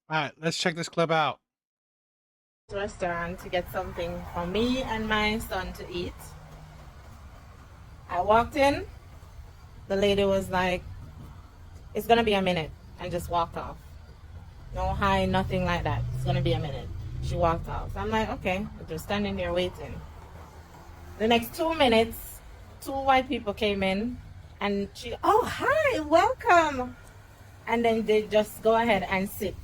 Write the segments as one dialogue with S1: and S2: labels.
S1: All right, let's check this clip out.
S2: Restaurant to get something for me and my son to eat. I walked in, the lady was like, "It's gonna be a minute," and just walked off. No hi, nothing like that. It's gonna be a minute. She walked off. So I'm like, okay, I'm just standing there waiting. The next 2 minutes, two white people came in, and she, "Oh, hi, welcome," and then they just go ahead and sit.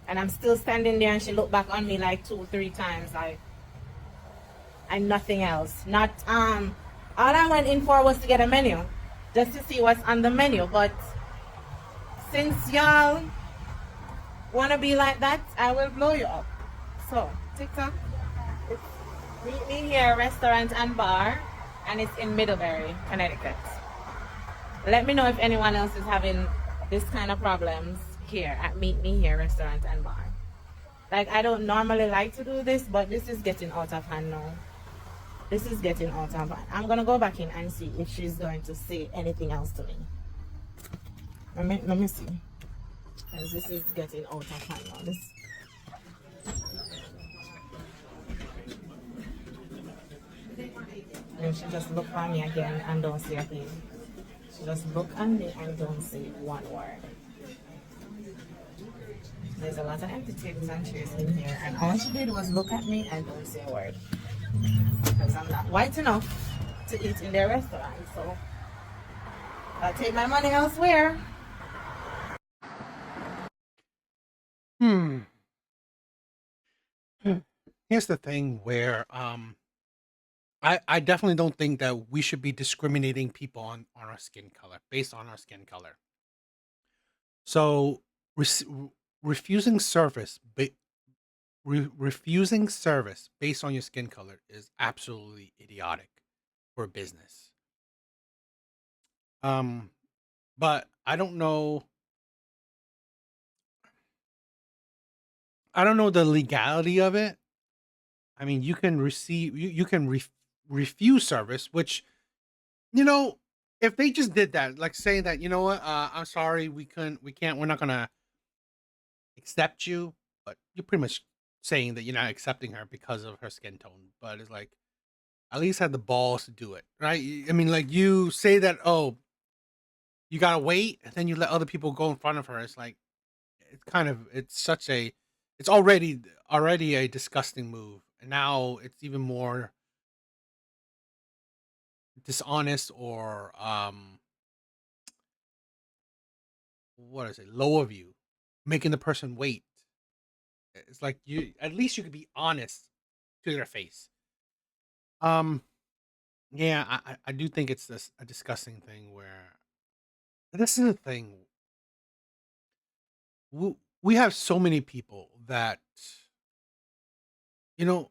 S2: And I'm still standing there, and she looked back on me like 2, 3 times, like, and nothing else. Not all I went in for was to get a menu, just to see what's on the menu. But since y'all wanna be like that, I will blow you up. So TikTok, it's Meet Me Here Restaurant and Bar, and it's in Middlebury, Connecticut. Let me know if anyone else is having this kind of problems here at Meet Me Here Restaurant and Bar. Like, I don't normally like to do this, but this is getting out of hand now. This is getting out of hand. I'm gonna go back in and see if she's going to say anything else to me. Let me see. Because this is getting out of hand now. This, and she just look at me again and don't say a thing. She just look at me and don't say one word. There's a lot of empty tables and chairs in here, and all she did was look at me and don't say a word. Because I'm not white enough to eat in their restaurant, so I'll take my money elsewhere.
S1: Hmm. Here's the thing where I definitely don't think that we should be discriminating people on our skin color, based on our skin color. So refusing service refusing service based on your skin color is absolutely idiotic for business. Um but I don't know the legality of it. I mean, you can refuse service, which, you know, if they just did that, like saying that, you know what, I'm sorry, we're not gonna accept you, but you're pretty much saying that you're not accepting her because of her skin tone. But it's like, at least have the balls to do it, right? I mean, like, you say that, oh, you gotta wait, and then you let other people go in front of her. It's like, it's such a, it's already a disgusting move, and now it's even more dishonest, or what is it, low of you, making the person wait. It's like, you at least you could be honest to their face. Um, yeah, I do think it's this a disgusting thing where this is a thing. We have so many people that, you know,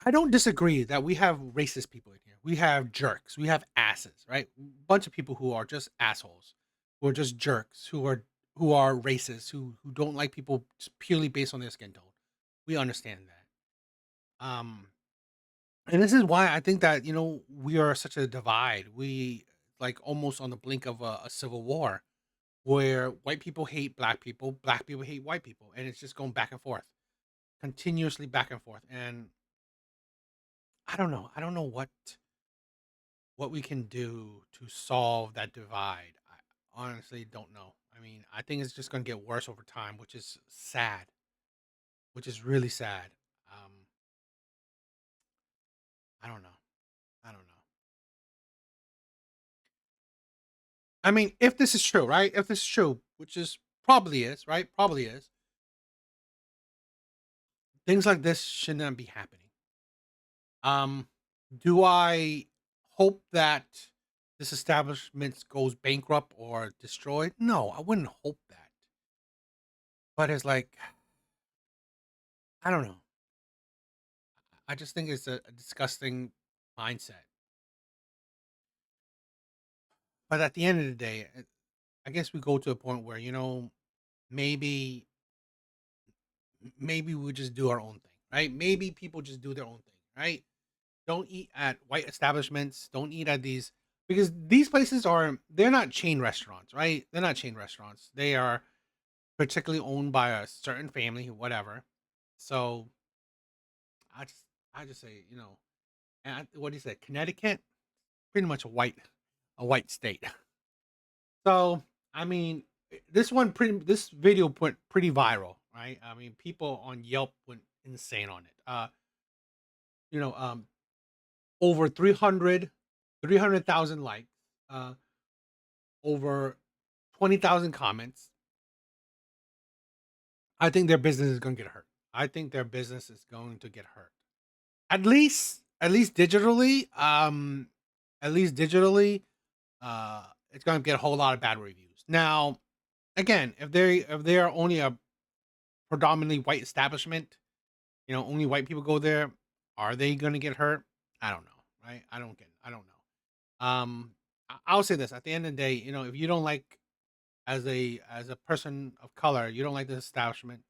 S1: I don't disagree that we have racist people in here. We have jerks. We have asses, right? Bunch of people who are just assholes, who are just jerks, who are racist, who don't like people just purely based on their skin tone. We understand that. And this is why I think that, we are such a divide. We, like, almost on the blink of a civil war, where white people hate black people hate white people, and it's just going back and forth, continuously back and forth. And I don't know. I don't know what we can do to solve that divide. I honestly don't know. I mean, I think it's just going to get worse over time, which is sad, which is really sad. Um, I don't know. I don't know. I mean, if this is true, right? If this is true, which is probably is, right? Probably is. Things like this should not be happening. Um, do I hope that this establishment goes bankrupt or destroyed? No, I wouldn't hope that. But it's like, I don't know. I just think it's a disgusting mindset. But at the end of the day, I guess we go to a point where, maybe maybe we just do our own thing, right? Maybe people just do their own thing, right? Don't eat at white establishments. Don't eat at these because these places they're not chain restaurants, right? They're not chain restaurants. They are particularly owned by a certain family, whatever. So I just I just say, what do you say? Connecticut, pretty much a white state. So I mean, this video went pretty viral, right? I mean, people on Yelp went insane on it. You know, over 300,000 likes, uh, over 20,000 comments. I think their business is going to get hurt. I think their business is going to get hurt. At least digitally. At least digitally, it's going to get a whole lot of bad reviews. Now, again, if they are only a predominantly white establishment, only white people go there, are they going to get hurt? I don't know, right? I don't know. I'll say this: at the end of the day, if you don't like, as a person of color, you don't like this establishment,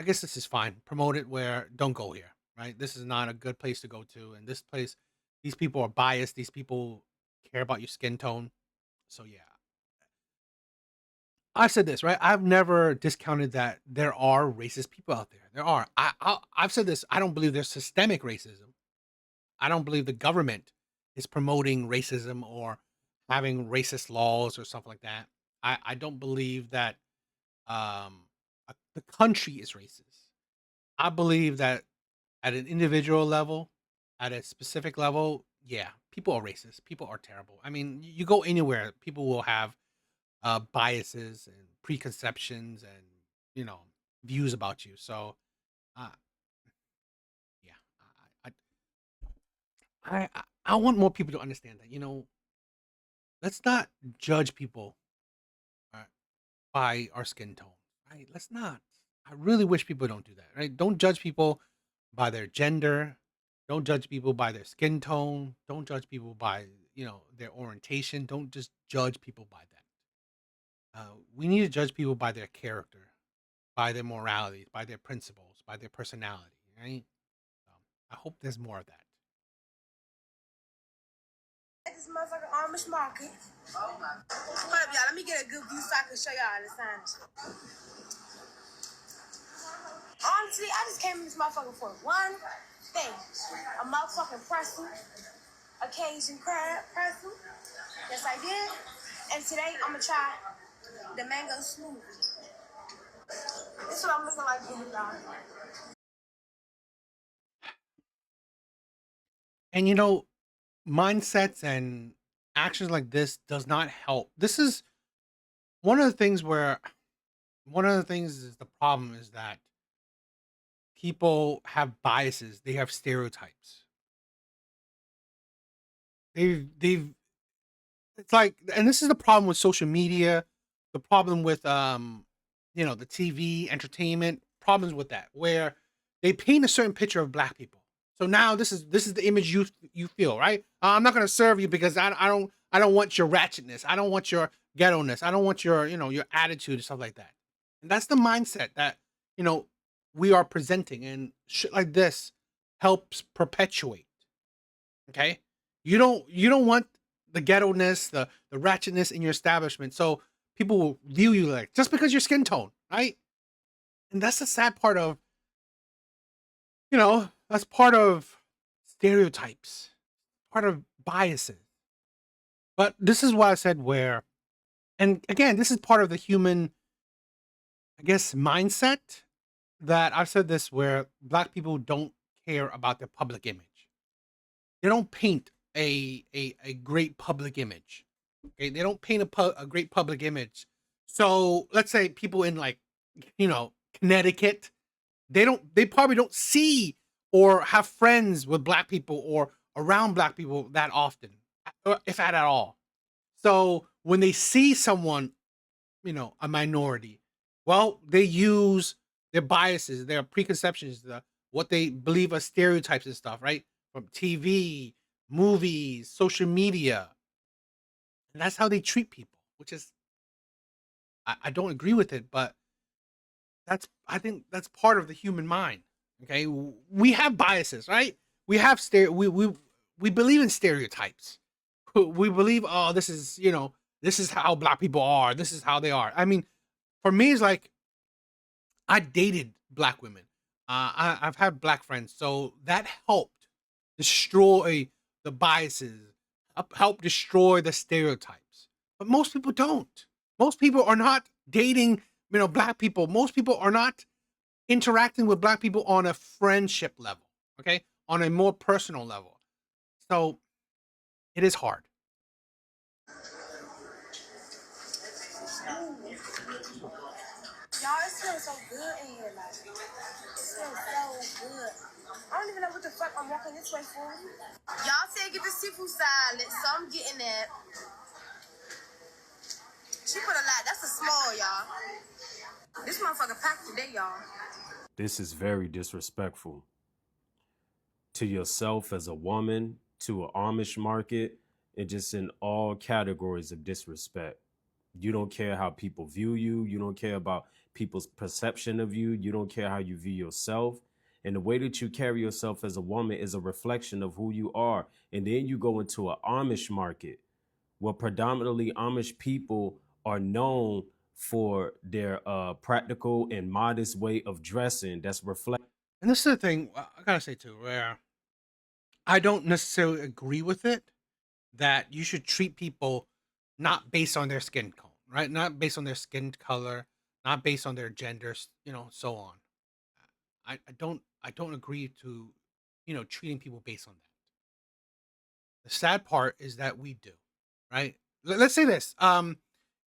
S1: I guess this is fine. Promote it where don't go here, right? This is not a good place to go to. And this place, these people are biased. These people care about your skin tone. So yeah, I've said this, right? I've never discounted that there are racist people out there. There are. I've said this. I don't believe there's systemic racism. I don't believe the government is promoting racism or having racist laws or stuff like that. I don't believe that the country is racist. I believe that at an individual level, at a specific level, yeah, people are racist. People are terrible. I mean, you go anywhere, people will have biases and preconceptions and you know views about you. So, uh, yeah, I want more people to understand that. Let's not judge people uh, by our skin tone, right? Let's not. I really wish people don't do that, right? Don't judge people by their gender. Don't judge people by their skin tone. Don't judge people by their orientation. Don't just judge people by that. We need to judge people by their character, by their morality, by their principles, by their personality, right? I hope there's more of that.
S3: At this motherfucking Amish market. Hold up, y'all. Let me get a good view so I can show y'all the signs. Honestly, I just came in this motherfucker for one thing. A motherfucking pretzel. A Cajun crab pretzel. Yes, I did. And today, I'm gonna try the mango smoothie. This is what I'm looking like, y'all.
S1: And mindsets and actions like this does not help. This is one of the things where one of the things is the problem is that people have biases. They have stereotypes. They've it's like, and this is the problem with social media, the problem with the TV entertainment, problems with that, where they paint a certain picture of black people. So now this is the image you feel, right? I'm not gonna serve you because I don't want your ratchetness. I don't want your ghetto-ness. I don't want your attitude and stuff like that. And that's the mindset that you know we are presenting, and shit like this helps perpetuate. Okay, you don't want the ghetto-ness, the ratchetness in your establishment, so people will view you like just because your skin tone, right? And that's the sad part of that's part of stereotypes, part of biases. But this is why I said where, and again, this is part of the human, I guess, mindset that I've said this where black people don't care about their public image. They don't paint a great public image. Okay, they don't paint a great public image. So let's say people in like Connecticut, they probably don't see or have friends with black people or around black people that often, if at all. So when they see someone, a minority, well, they use their biases, their preconceptions, what they believe are stereotypes and stuff, right? From TV, movies, social media. And that's how they treat people, which is I don't agree with it, but I think that's part of the human mind. Okay, we have biases, right? We have we believe in stereotypes. we believe, oh, this is, this is how black people are. This is how they are. I mean, for me, it's like I dated black women. I've had black friends, so that helped destroy the biases, help destroy the stereotypes. But most people don't. Most people are not dating, black people. Most people are not interacting with black people on a friendship level, okay, on a more personal level. So it is hard.
S3: Y'all, it smells so good in here, like, it smells so good. I don't even know what the fuck I'm walking this way for. Y'all said get the seafood salad, so I'm getting that. She put a lot. That's a small, y'all. This motherfucker packed today, y'all.
S4: This is very disrespectful to yourself as a woman, to an Amish market, and just in all categories of disrespect. You don't care how people view you. You don't care about people's perception of you. You don't care how you view yourself. And the way that you carry yourself as a woman is a reflection of who you are. And then you go into an Amish market where predominantly Amish people are known for their practical and modest way of dressing that's reflect.
S1: And this is the thing I gotta say too, where I don't necessarily agree with it, that you should treat people not based on their skin tone, right? Not based on their skin color, not based on their genders, so on. I don't agree to, treating people based on that. The sad part is that we do, right? Let's say this.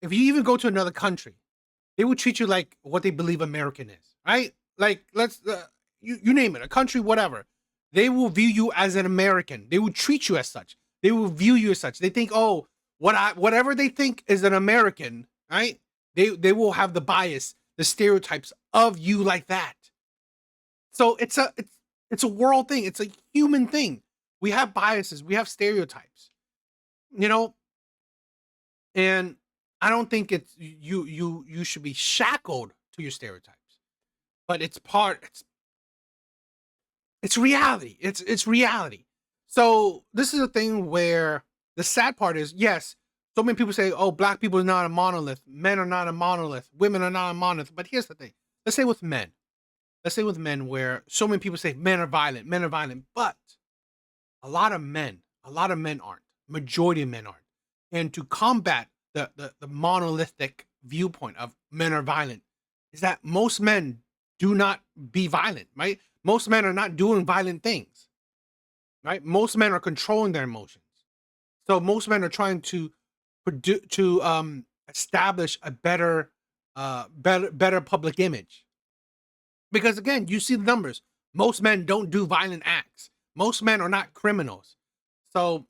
S1: If you even go to another country, they will treat you like what they believe American is, right? Like, you name it, a country, whatever. They will view you as an American. They will treat you as such. They will view you as such. They think, oh, whatever they think is an American, right? They will have the bias, the stereotypes of you like that. So it's a world thing. It's a human thing. We have biases. We have stereotypes. You know, and I don't think you should be shackled to your stereotypes. But it's reality. It's reality. So this is a thing where the sad part is, yes, so many people say, oh, black people are not a monolith, men are not a monolith, women are not a monolith. But here's the thing. Let's say with men. Let's say with men, where so many people say men are violent, but a lot of men aren't. Majority of men aren't. And to combat the monolithic viewpoint of men are violent is that most men do not be violent, right? Most men are not doing violent things, right? Most men are controlling their emotions. So most men are trying to establish a better public image. Because again, you see the numbers. Most men don't do violent acts. Most men are not criminals. So,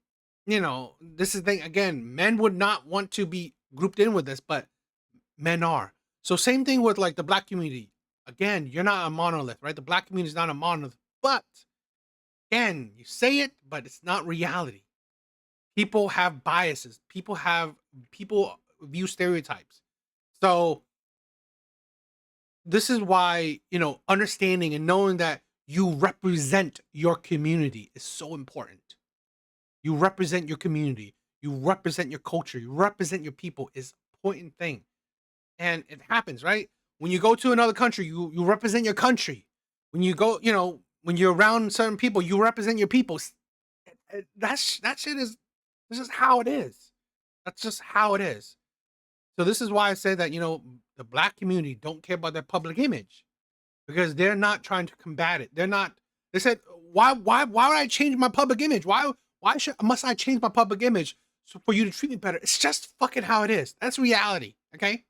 S1: this is the thing. Again, men would not want to be grouped in with this, but men are. So same thing with like the black community. Again, you're not a monolith, right? The black community is not a monolith. But again, you say it, but it's not reality. People have biases. People view stereotypes. So this is why, understanding and knowing that you represent your community is so important. You represent your community. You represent your culture. You represent your people is an important thing. And it happens, right? When you go to another country, you represent your country. When you go, when you're around certain people, you represent your people. That shit is, this is how it is. That's just how it is. So this is why I say that, the black community don't care about their public image, because they're not trying to combat it. They said, why would I change my public image? Why must I change my public image for you to treat me better? It's just fucking how it is. That's reality. Okay.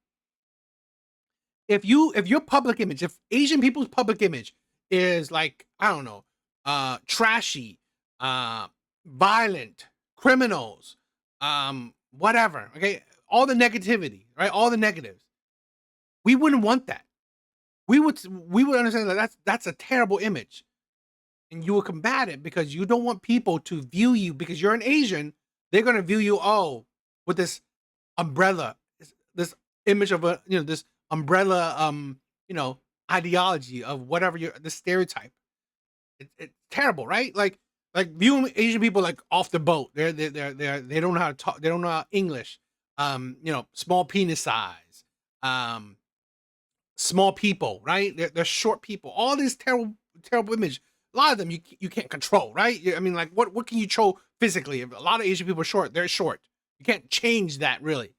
S1: If your public image, if Asian people's public image is like, I don't know, trashy, violent, criminals, whatever. Okay. All the negativity, right? All the negatives. We wouldn't want that. We would understand that that's a terrible image. And you will combat it because you don't want people to view you, because you're an Asian. They're going to view you, with this umbrella, this image of this umbrella, ideology of whatever the stereotype. It's terrible, right? Like, Like viewing Asian people like off the boat. They don't know how to talk. They don't know English. Small penis size. Um, Small people, right? They're short people. All these terrible image. A lot of them you can't control, right? I mean, like what can you control physically? If a lot of Asian people are short, they're short. You can't change that really.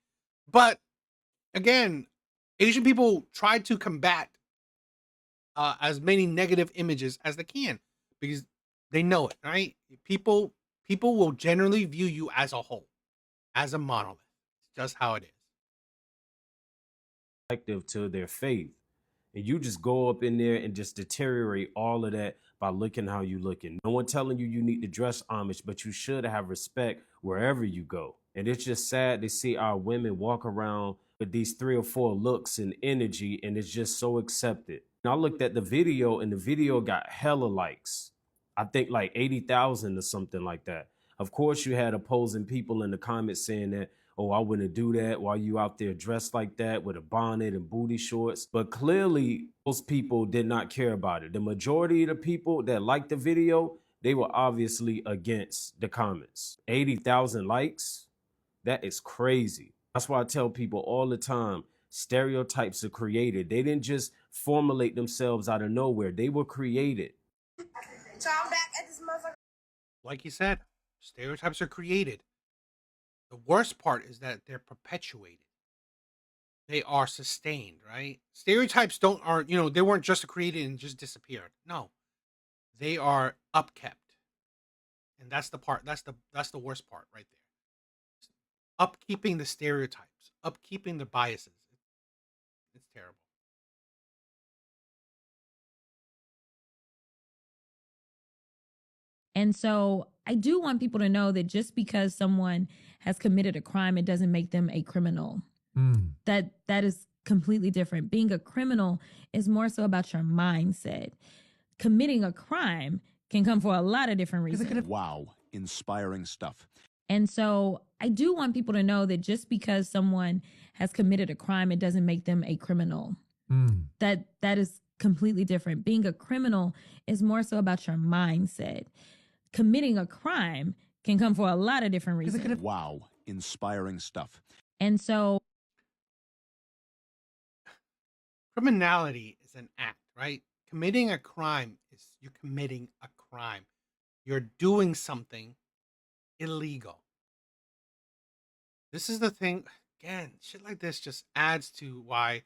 S1: But again, Asian people try to combat as many negative images as they can because they know it, right? People will generally view you as a whole, as a monolith. It's just how it is.
S4: To their faith. And you just go up in there and just deteriorate all of that by looking how you looking. No one telling you need to dress Amish, but you should have respect wherever you go. And it's just sad to see our women walk around with these 3 or 4 looks and energy, and it's just so accepted. And I looked at the video, and the video got hella likes. I think like 80,000 or something like that. Of course, you had opposing people in the comments saying that, oh, I wouldn't do that while you out there dressed like that with a bonnet and booty shorts. But clearly, most people did not care about it. The majority of the people that liked the video, they were obviously against the comments. 80,000 likes? That is crazy. That's why I tell people all the time, stereotypes are created. They didn't just formulate themselves out of nowhere. They were created.
S3: So I'm back at this motherfucker.
S1: Like you said, stereotypes are created. The worst part is that they're perpetuated. They are sustained, right? Stereotypes they weren't just created and just disappeared. No. They are upkept. And that's the worst part right there. Upkeeping the stereotypes, upkeeping the biases. It's terrible.
S5: And so I do want people to know that just because someone has committed a crime, it doesn't make them a criminal. That is completely different. Being a criminal is more so about your mindset. Committing a crime can come for a lot of different reasons.
S6: Wow, inspiring stuff.
S5: And so I do want people to know that just because someone has committed a crime, it doesn't make them a criminal. That is completely different. Being a criminal is more so about your mindset. Committing a crime can come for a lot of different reasons.
S6: Wow, inspiring stuff.
S5: And so
S1: Criminality is an act, right? Committing a crime is you're committing a crime. You're doing something illegal. This is the thing. Again, shit like this just adds to why.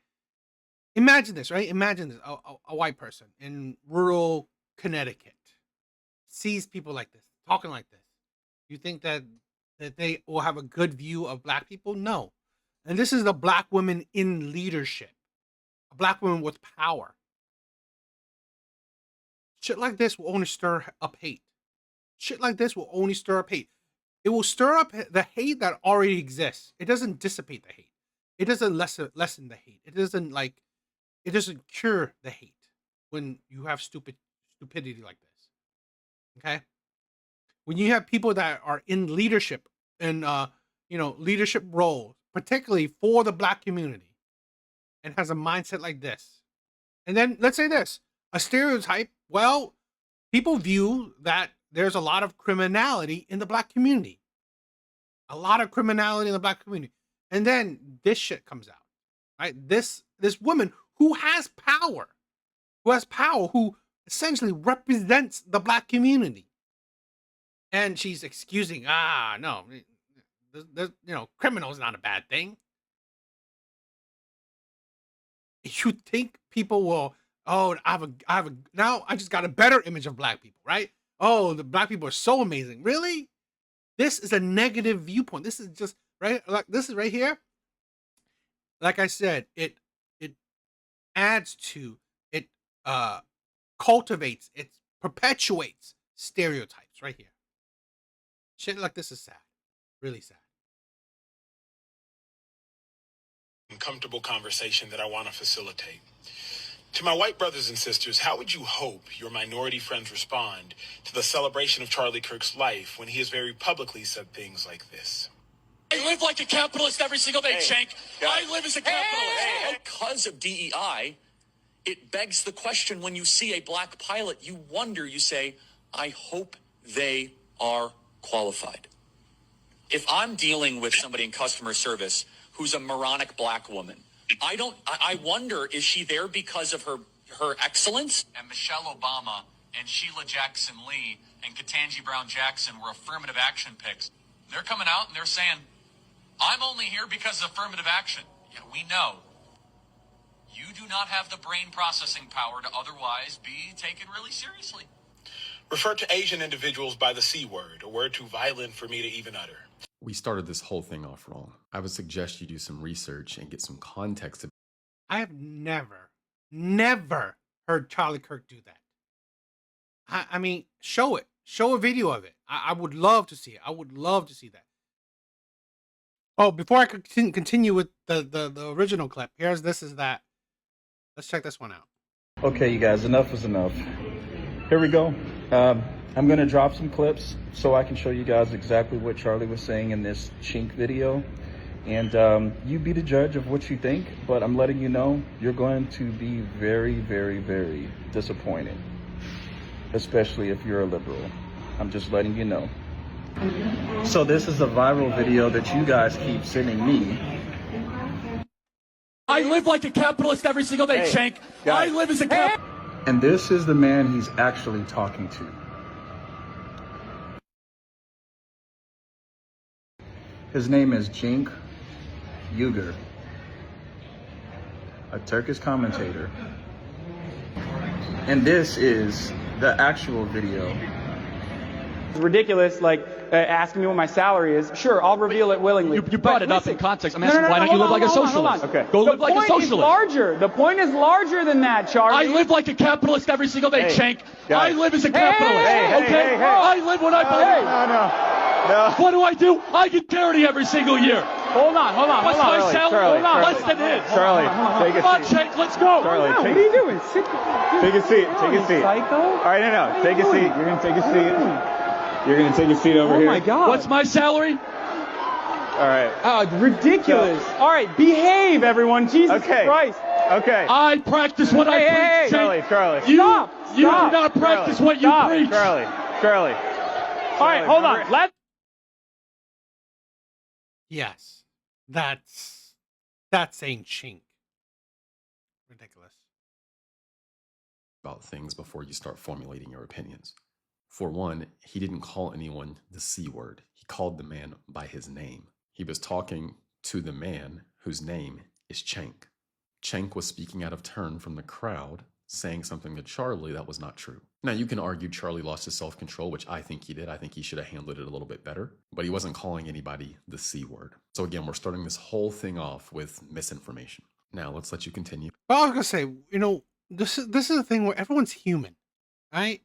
S1: Imagine this, right? Imagine this. A white person in rural Connecticut sees people like this, talking like this. You think that they will have a good view of black people? No. And this is the black woman in leadership, a black woman with power. Shit like this will only stir up hate. Shit like this will only stir up hate. It will stir up the hate that already exists. It doesn't dissipate the hate. It doesn't lessen the hate. It doesn't cure the hate when you have stupidity like this. Okay? When you have people that are in leadership and leadership roles, particularly for the black community, and has a mindset like this. And then let's say this, a stereotype, well, people view that there's a lot of criminality in the black community. A lot of criminality in the black community. And then this shit comes out. Right? This woman who has power, who essentially represents the black community. And she's excusing, no, criminal is not a bad thing. You think people will, now I just got a better image of black people, right? Oh, the black people are so amazing. Really? This is a negative viewpoint. This is just, right? Like this is right here. Like I said, it adds to, it cultivates, it perpetuates stereotypes right here. Shit like this is sad. Really sad.
S7: Uncomfortable conversation that I want to facilitate. To my white brothers and sisters, how would you hope your minority friends respond to the celebration of Charlie Kirk's life when he has very publicly said things like this?
S8: I live like a capitalist every single day, Cenk. I live as a capitalist. Because of DEI, it begs the question when you see a black pilot, you wonder, you say, I hope they are qualified. If I'm dealing with somebody in customer service who's a moronic black woman, I wonder, is she there because of her excellence? And Michelle Obama and Sheila Jackson Lee and Ketanji Brown Jackson were affirmative action picks. They're coming out and they're saying, I'm only here because of affirmative action. Yeah, we know. You do not have the brain processing power to otherwise be taken really seriously.
S7: Refer to Asian individuals by the C word, a word too violent for me to even utter.
S9: We started this whole thing off wrong. I would suggest you do some research and get some context.
S1: I have never heard Charlie Kirk do that. I mean, show it. Show a video of it. I would love to see it. I would love to see that. Oh, before I continue with the original clip, this is that. Let's check this one out.
S10: Okay, you guys, enough is enough. Here we go. I'm going to drop some clips so I can show you guys exactly what Charlie was saying in this chink video. And you be the judge of what you think, but I'm letting you know you're going to be very, very, very disappointed, especially if you're a liberal. I'm just letting you know. So this is a viral video that you guys keep sending me.
S8: I live like a capitalist every single day, Shank. I live as a capitalist.
S10: And this is the man he's actually talking to. His name is Cenk Uygur, a Turkish commentator. And this is the actual video.
S11: It's ridiculous, like asking me what my salary is. Sure, I'll reveal it willingly.
S8: You brought it up in context. I'm asking, why don't you live like a socialist?
S11: Okay.
S8: Go live like a socialist.
S11: The point is larger. The point is larger than that, Charlie.
S8: I live like a capitalist every single day, Shank. I live as a capitalist.
S11: Hey,
S8: I live when I believe.
S10: No.
S8: What do? I get charity every single year.
S11: Hold on.
S8: What's my salary? Less than his.
S10: Charlie, take a
S8: Come on,
S10: seat.
S8: Shank, let's go.
S10: Charlie,
S11: What are you doing?
S10: take a seat. Take a seat.
S11: Psycho?
S10: All right, no. Take a seat. You're going to take a seat. You're going to take a seat over here.
S11: Oh my God.
S8: What's my salary?
S10: All right.
S11: Ridiculous. All right, behave, everyone. Jesus Christ.
S10: Okay.
S8: I practice what I preach, Shank.
S10: Charlie.
S11: Stop.
S8: You do not practice what you preach.
S10: Charlie.
S11: All right, hold on.
S1: Yes, that's saying chink. Ridiculous.
S9: About things before you start formulating your opinions. For one, he didn't call anyone the C word. He called the man by his name. He was talking to the man whose name is Cenk. Cenk was speaking out of turn from the crowd, saying something to Charlie that was not true. Now, you can argue Charlie lost his self-control, which I think he did. I think he should have handled it a little bit better, but he wasn't calling anybody the C word. So again, we're starting this whole thing off with misinformation. Now, let's let you continue.
S1: But I was gonna say, this is a thing where everyone's human, right?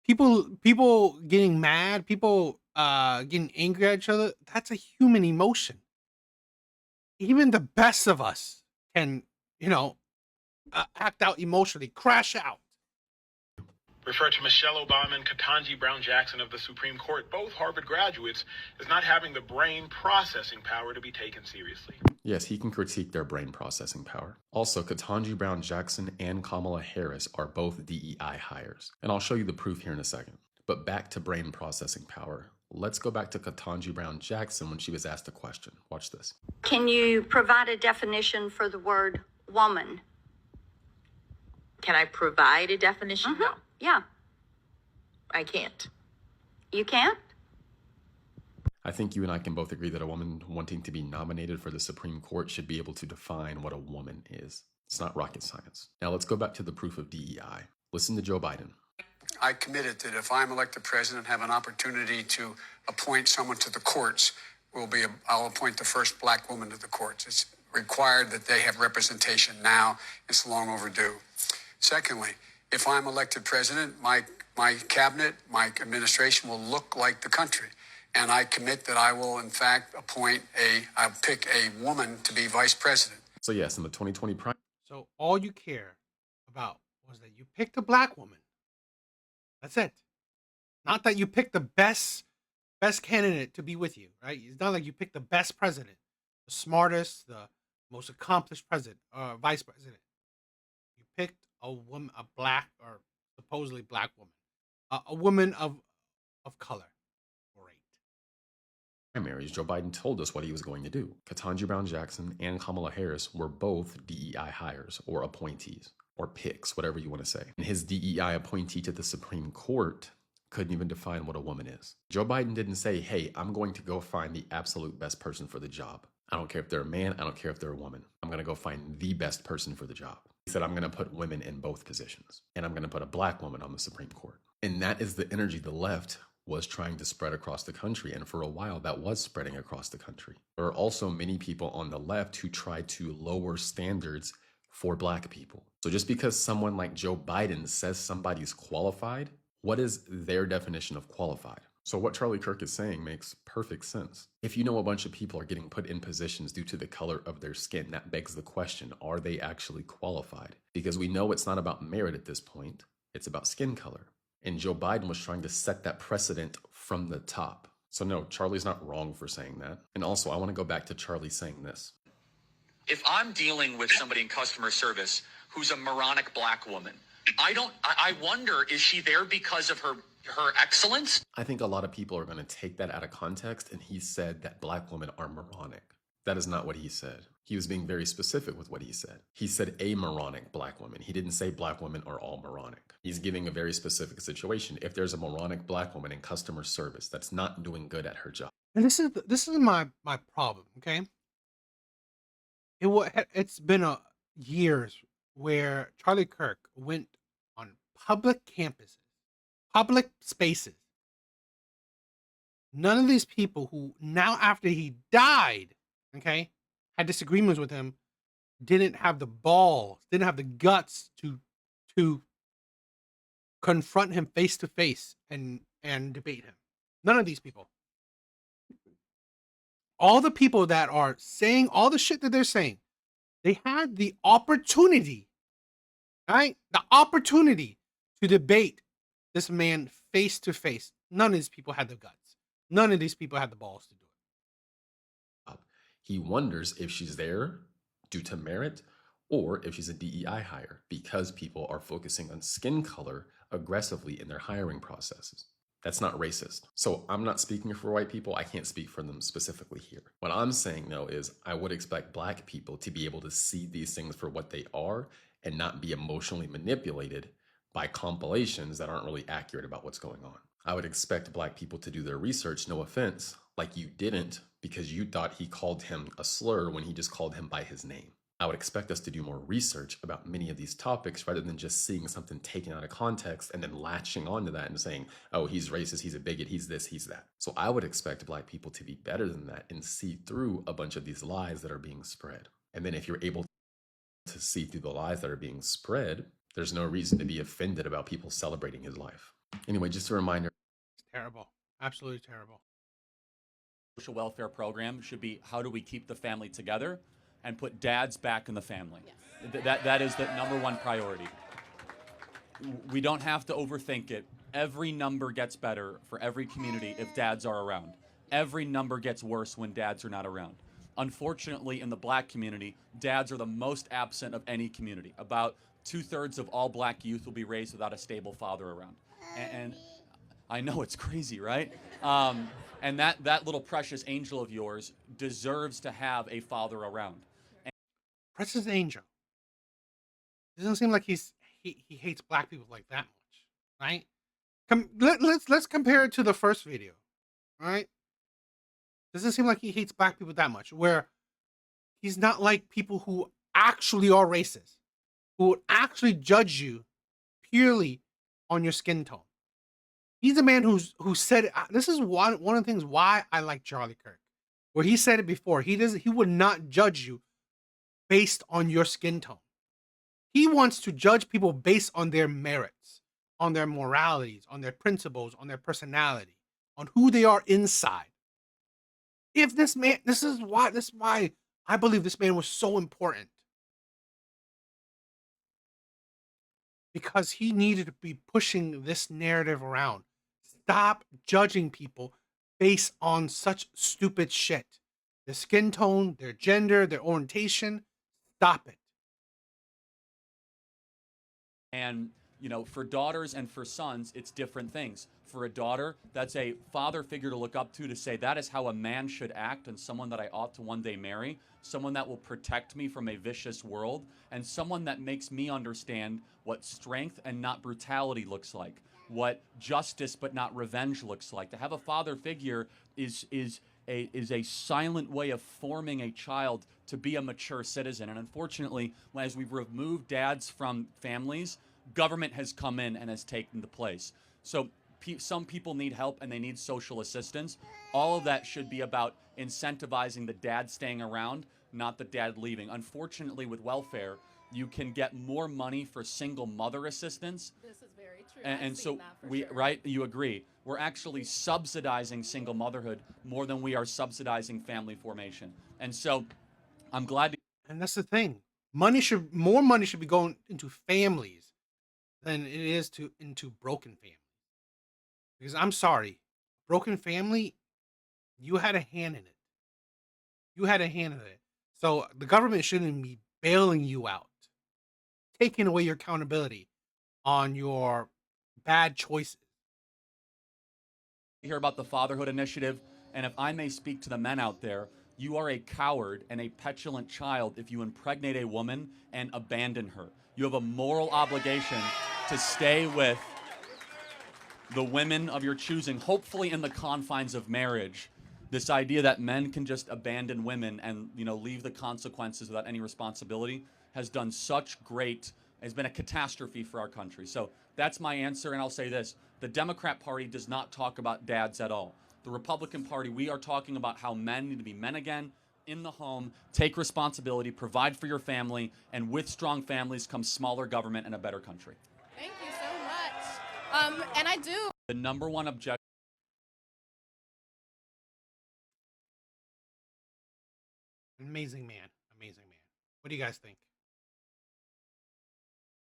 S1: People getting mad, people getting angry at each other. That's a human emotion. Even the best of us can, act out emotionally, crash out.
S7: Refer to Michelle Obama and Ketanji Brown Jackson of the Supreme Court, both Harvard graduates, as not having the brain processing power to be taken seriously.
S9: Yes, he can critique their brain processing power. Also, Ketanji Brown Jackson and Kamala Harris are both DEI hires. And I'll show you the proof here in a second. But back to brain processing power. Let's go back to Ketanji Brown Jackson when she was asked a question. Watch this.
S12: Can you provide a definition for the word woman?
S13: Can I provide a definition? No,
S12: Yeah.
S13: I can't.
S12: You can't?
S9: I think you and I can both agree that a woman wanting to be nominated for the Supreme Court should be able to define what a woman is. It's not rocket science. Now let's go back to the proof of DEI. Listen to Joe Biden.
S14: I committed that if I'm elected president, have an opportunity to appoint someone to the courts, I'll appoint the first black woman to the courts. It's required that they have representation now. It's long overdue. Secondly, if I'm elected president, my cabinet, my administration will look like the country. And I commit that I will, in fact, I'll pick a woman to be vice president.
S9: So yes, in the 2020 primary.
S1: So all you care about was that you picked a black woman. That's it. Not that you picked the best candidate to be with you, right? It's not like you picked the best president, the smartest, the most accomplished president or vice president. You picked a woman, a black or supposedly black woman. a woman of color. Great.
S9: Primaries, Joe Biden told us what he was going to do. Ketanji Brown Jackson and Kamala Harris were both DEI hires or appointees or picks, whatever you want to say. And his DEI appointee to the Supreme Court couldn't even define what a woman is. Joe Biden didn't say, hey, I'm going to go find the absolute best person for the job. I don't care if they're a man, I don't care if they're a woman. I'm going to go find the best person for the job. He said, I'm going to put women in both positions, and I'm going to put a black woman on the Supreme Court. And that is the energy the left was trying to spread across the country. And for a while, that was spreading across the country. There are also many people on the left who try to lower standards for black people. So just because someone like Joe Biden says somebody's qualified, what is their definition of qualified? So what Charlie Kirk is saying makes perfect sense. If you know a bunch of people are getting put in positions due to the color of their skin, that begs the question, are they actually qualified? Because we know it's not about merit at this point, it's about skin color. And Joe Biden was trying to set that precedent from the top. So no, Charlie's not wrong for saying that. And also, I want to go back to Charlie saying this.
S8: If I'm dealing with somebody in customer service who's a moronic black woman, I wonder, is she there because of her excellence?
S9: I think a lot of people are going to take that out of context, and he said that black women are moronic. That is not what he said. He was being very specific with what he said. He said a moronic black woman. He didn't say black women are all moronic. He's giving a very specific situation. If there's a moronic black woman in customer service that's not doing good at her job.
S1: And this is my problem, okay? It's been years where Charlie Kirk went on public campuses, public spaces. None of these people who now after he died, okay, had disagreements with him, didn't have the balls, didn't have the guts to confront him face to face and debate him. None of these people. All the people that are saying all the shit that they're saying, they had the opportunity, right? The opportunity to debate this man face to face. None of these people had the guts. None of these people had the balls to do it.
S9: He wonders if she's there due to merit or if she's a DEI hire because people are focusing on skin color aggressively in their hiring processes. That's not racist. So I'm not speaking for white people. I can't speak for them specifically here. What I'm saying, though, is I would expect black people to be able to see these things for what they are and not be emotionally manipulated by compilations that aren't really accurate about what's going on. I would expect black people to do their research, no offense, like you didn't because you thought he called him a slur when he just called him by his name. I would expect us to do more research about many of these topics rather than just seeing something taken out of context and then latching onto that and saying, oh, he's racist, he's a bigot, he's this, he's that. So I would expect black people to be better than that and see through a bunch of these lies that are being spread. And then if you're able to see through the lies that are being spread, there's no reason to be offended about people celebrating his life. Anyway, just a reminder.
S1: It's terrible. Absolutely terrible.
S15: Social welfare program should be how do we keep the family together and put dads back in the family. Yes. That is the number one priority. We don't have to overthink it. Every number gets better for every community if dads are around. Every number gets worse when dads are not around. Unfortunately, in the black community, dads are the most absent of any community. About 2/3 of all black youth will be raised without a stable father around. And I know it's crazy, right? And that little precious angel of yours deserves to have a father around.
S1: Precious angel. Doesn't seem like he hates black people like that much, right? Let's compare it to the first video, right? Doesn't seem like he hates black people that much. Where he's not like people who actually are racist, who would actually judge you purely on your skin tone. He's a man who said this is one of the things why I like Charlie Kirk, where he said it before. He would not judge you based on your skin tone. He wants to judge people based on their merits, on their moralities, on their principles, on their personality, on who they are inside. If this man, this is why I believe this man was so important. Because he needed to be pushing this narrative around. Stop judging people based on such stupid shit. Their skin tone, their gender, their orientation. Stop it.
S15: And For daughters and for sons, it's different things. For a daughter, that's a father figure to look up to say that is how a man should act, and someone that I ought to one day marry, someone that will protect me from a vicious world, and someone that makes me understand what strength and not brutality looks like, what justice but not revenge looks like. To have a father figure is a silent way of forming a child to be a mature citizen. And unfortunately, as we've removed dads from families, government has come in and has taken the place. So some people need help and they need social assistance. All of that should be about incentivizing the dad staying around, not the dad leaving. Unfortunately, with welfare, you can get more money for single mother assistance.
S16: This is very true.
S15: And
S16: I've
S15: so
S16: seen that for sure.
S15: right, you agree. We're actually subsidizing single motherhood more than we are subsidizing family formation. And so I'm glad to.
S1: And that's the thing. More money should be going into families than it is into broken families. Because I'm sorry, broken family, you had a hand in it. You had a hand in it. So the government shouldn't be bailing you out, taking away your accountability on your bad choices.
S15: Hear about the Fatherhood Initiative, and if I may speak to the men out there, you are a coward and a petulant child if you impregnate a woman and abandon her. You have a moral obligation to stay with the women of your choosing, hopefully in the confines of marriage. This idea that men can just abandon women and leave the consequences without any responsibility has been a catastrophe for our country. So that's my answer, and I'll say this. The Democrat Party does not talk about dads at all. The Republican Party, we are talking about how men need to be men again, in the home, take responsibility, provide for your family, and with strong families comes smaller government and a better country.
S16: Thank you so much. And I do.
S15: The number one objective.
S1: Amazing man. Amazing man. What do you guys think?